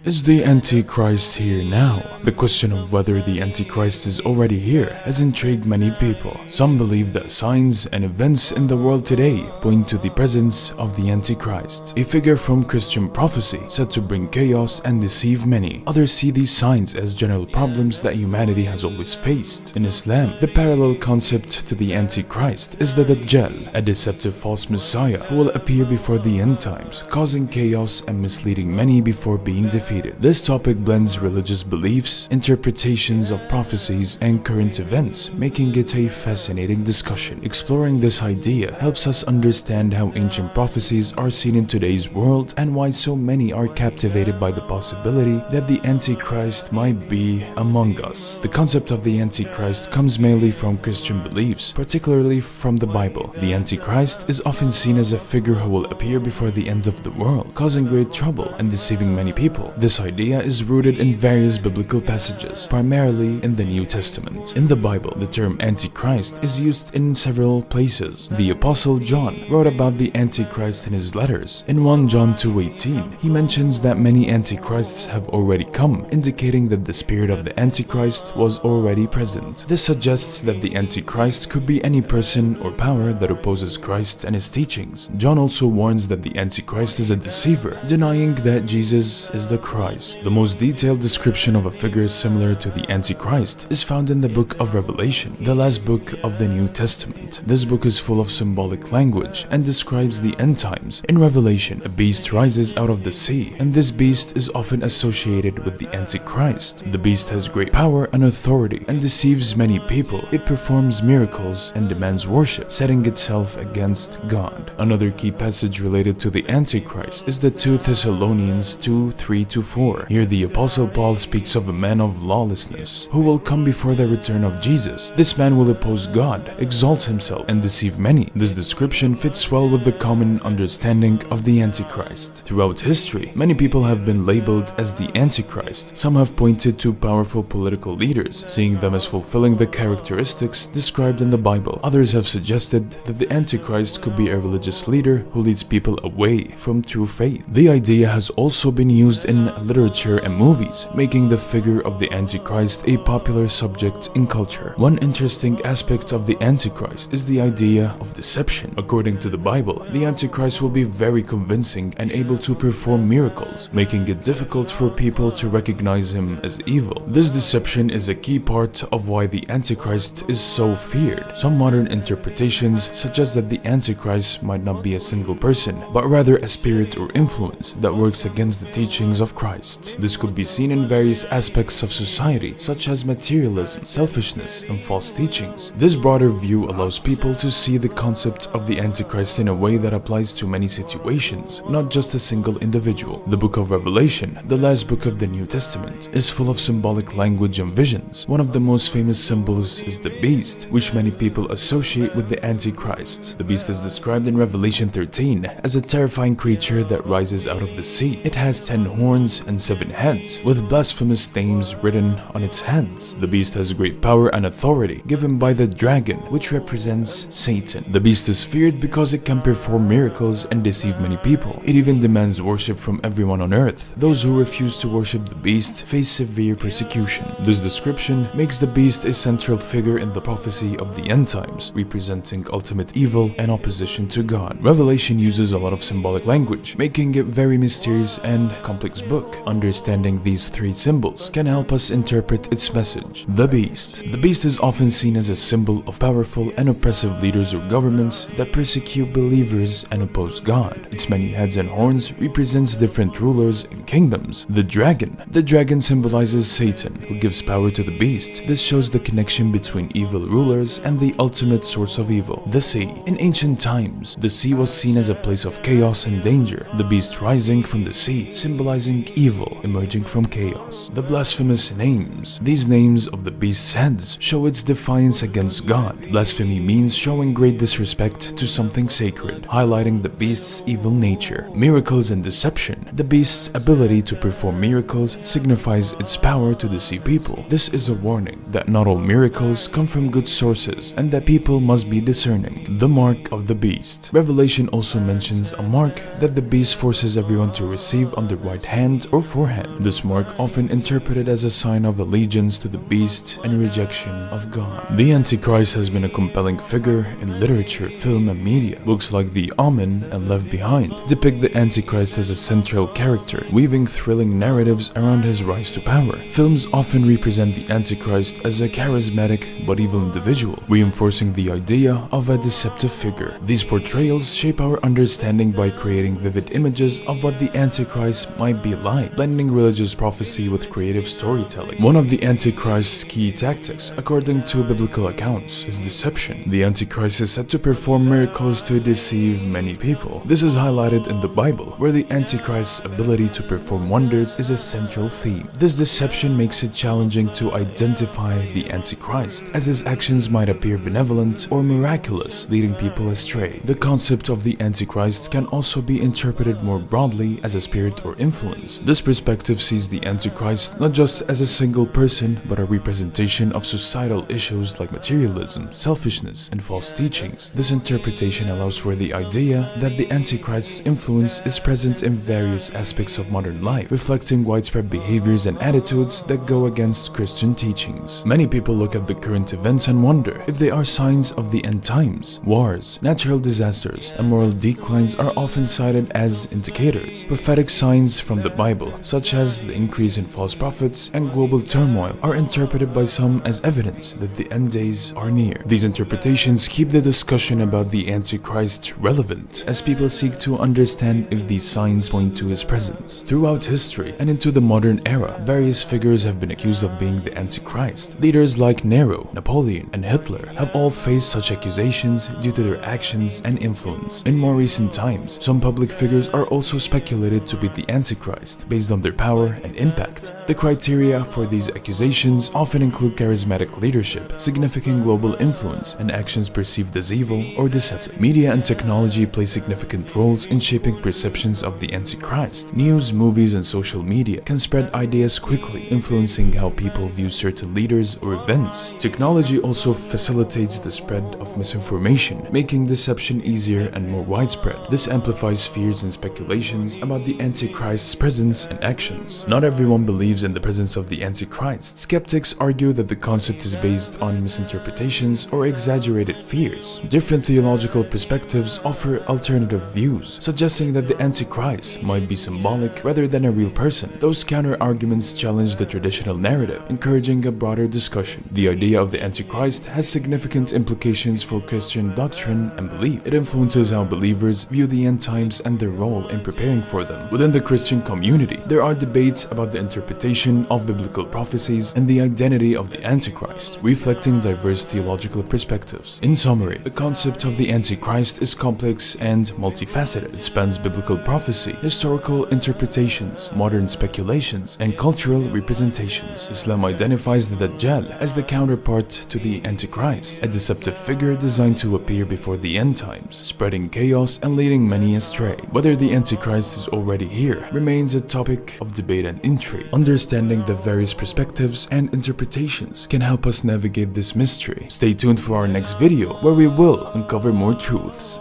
Is the Antichrist here now? The question of whether the Antichrist is already here has intrigued many people. Some believe that signs and events in the world today point to the presence of the Antichrist, a figure from Christian prophecy said to bring chaos and deceive many. Others see these signs as general problems that humanity has always faced. In Islam, the parallel concept to the Antichrist is the Dajjal, a deceptive false messiah who will appear before the end times, causing chaos and misleading many before being defeated. This topic blends religious beliefs, interpretations of prophecies, and current events, making it a fascinating discussion. Exploring this idea helps us understand how ancient prophecies are seen in today's world and why so many are captivated by the possibility that the Antichrist might be among us. The concept of the Antichrist comes mainly from Christian beliefs, particularly from the Bible. The Antichrist is often seen as a figure who will appear before the end of the world, causing great trouble and deceiving many people. This idea is rooted in various biblical passages, primarily in the New Testament. In the Bible, the term Antichrist is used in several places. The Apostle John wrote about the Antichrist in his letters. In 1 John 2:18, he mentions that many Antichrists have already come, indicating that the spirit of the Antichrist was already present. This suggests that the Antichrist could be any person or power that opposes Christ and his teachings. John also warns that the Antichrist is a deceiver, denying that Jesus is the Christ. The most detailed description of a figure similar to the Antichrist is found in the book of Revelation, the last book of the New Testament. This book is full of symbolic language and describes the end times. In Revelation, a beast rises out of the sea, and this beast is often associated with the Antichrist. The beast has great power and authority and deceives many people. It performs miracles and demands worship, setting itself against God. Another key passage related to the Antichrist is the 2 Thessalonians 2:3-4. Here the Apostle Paul speaks of a man of lawlessness who will come before the return of Jesus. This man will oppose God, exalt himself, and deceive many. This description fits well with the common understanding of the Antichrist. Throughout history, many people have been labeled as the Antichrist. Some have pointed to powerful political leaders, seeing them as fulfilling the characteristics described in the Bible. Others have suggested that the Antichrist could be a religious leader who leads people away from true faith. The idea has also been used in literature and movies, making the figure of the Antichrist a popular subject in culture. One interesting aspect of the Antichrist is the idea of deception. According to the Bible, the Antichrist will be very convincing and able to perform miracles, making it difficult for people to recognize him as evil. This deception is a key part of why the Antichrist is so feared. Some modern interpretations suggest that the Antichrist might not be a single person, but rather a spirit or influence that works against the teachings of Christ. This could be seen in various aspects of society, such as materialism, selfishness, and false teachings. This broader view allows people to see the concept of the Antichrist in a way that applies to many situations, not just a single individual. The book of Revelation, the last book of the New Testament, is full of symbolic language and visions. One of the most famous symbols is the beast, which many people associate with the Antichrist. The beast is described in Revelation 13 as a terrifying creature that rises out of the sea. It has 10 horns and 7 heads, with blasphemous names written on its heads. The beast has great power and authority given by the dragon, which represents Satan. The beast is feared because it can perform miracles and deceive many people. It even demands worship from everyone on earth. Those who refuse to worship the beast face severe persecution. This description makes the beast a central figure in the prophecy of the end times, representing ultimate evil and opposition to God. Revelation uses a lot of symbolic language, making it very mysterious and complex book. Understanding these 3 symbols can help us interpret its message. The beast. The beast is often seen as a symbol of powerful and oppressive leaders or governments that persecute believers and oppose God. Its many heads and horns represents different rulers and kingdoms. The dragon. The dragon symbolizes Satan, who gives power to the beast. This shows the connection between evil rulers and the ultimate source of evil. The sea. In ancient times, the sea was seen as a place of chaos and danger. The beast rising from the sea, symbolizing evil emerging from chaos. The blasphemous names. These names of the beast's heads show its defiance against God. Blasphemy means showing great disrespect to something sacred, highlighting the beast's evil nature. Miracles and deception. The beast's ability to perform miracles signifies its power to deceive people. This is a warning that not all miracles come from good sources and that people must be discerning. The mark of the beast. Revelation also mentions a mark that the beast forces everyone to receive on the right hand hand or forehead. This mark, often interpreted as a sign of allegiance to the beast and rejection of God. The Antichrist has been a compelling figure in literature, film, and media. Books like The Omen and Left Behind depict the Antichrist as a central character, weaving thrilling narratives around his rise to power. Films often represent the Antichrist as a charismatic but evil individual, reinforcing the idea of a deceptive figure. These portrayals shape our understanding by creating vivid images of what the Antichrist might be like, blending religious prophecy with creative storytelling. One of the Antichrist's key tactics, according to biblical accounts, is deception. The Antichrist is said to perform miracles to deceive many people. This is highlighted in the Bible, where the Antichrist's ability to perform wonders is a central theme. This deception makes it challenging to identify the Antichrist, as his actions might appear benevolent or miraculous, leading people astray. The concept of the Antichrist can also be interpreted more broadly as a spirit or influence. This perspective sees the Antichrist not just as a single person, but a representation of societal issues like materialism, selfishness, and false teachings. This interpretation allows for the idea that the Antichrist's influence is present in various aspects of modern life, reflecting widespread behaviors and attitudes that go against Christian teachings. Many people look at the current events and wonder if they are signs of the end times. Wars, natural disasters, and moral declines are often cited as indicators. Prophetic signs from the Bible, such as the increase in false prophets and global turmoil, are interpreted by some as evidence that the end days are near. These interpretations keep the discussion about the Antichrist relevant, as people seek to understand if these signs point to his presence. Throughout history and into the modern era, various figures have been accused of being the Antichrist. Leaders like Nero, Napoleon, and Hitler have all faced such accusations due to their actions and influence. In more recent times, some public figures are also speculated to be the Antichrist based on their power and impact. The criteria for these accusations often include charismatic leadership, significant global influence, and actions perceived as evil or deceptive. Media and technology play significant roles in shaping perceptions of the Antichrist. News, movies, and social media can spread ideas quickly, influencing how people view certain leaders or events. Technology also facilitates the spread of misinformation, making deception easier and more widespread. This amplifies fears and speculations about the Antichrist's presence and actions. Not everyone believes in the presence of the Antichrist. Skeptics argue that the concept is based on misinterpretations or exaggerated fears. Different theological perspectives offer alternative views, suggesting that the Antichrist might be symbolic rather than a real person. Those counter-arguments challenge the traditional narrative, encouraging a broader discussion. The idea of the Antichrist has significant implications for Christian doctrine and belief. It influences how believers view the end times and their role in preparing for them. Within the Christian community, there are debates about the interpretation of biblical prophecies and the identity of the Antichrist, reflecting diverse theological perspectives. In summary, the concept of the Antichrist is complex and multifaceted. It spans biblical prophecy, historical interpretations, modern speculations, and cultural representations. Islam identifies the Dajjal as the counterpart to the Antichrist, a deceptive figure designed to appear before the end times, spreading chaos and leading many astray. Whether the Antichrist is already here remains a topic of debate and intrigue. Understanding the various perspectives and interpretations can help us navigate this mystery. Stay tuned for our next video, where we will uncover more truths.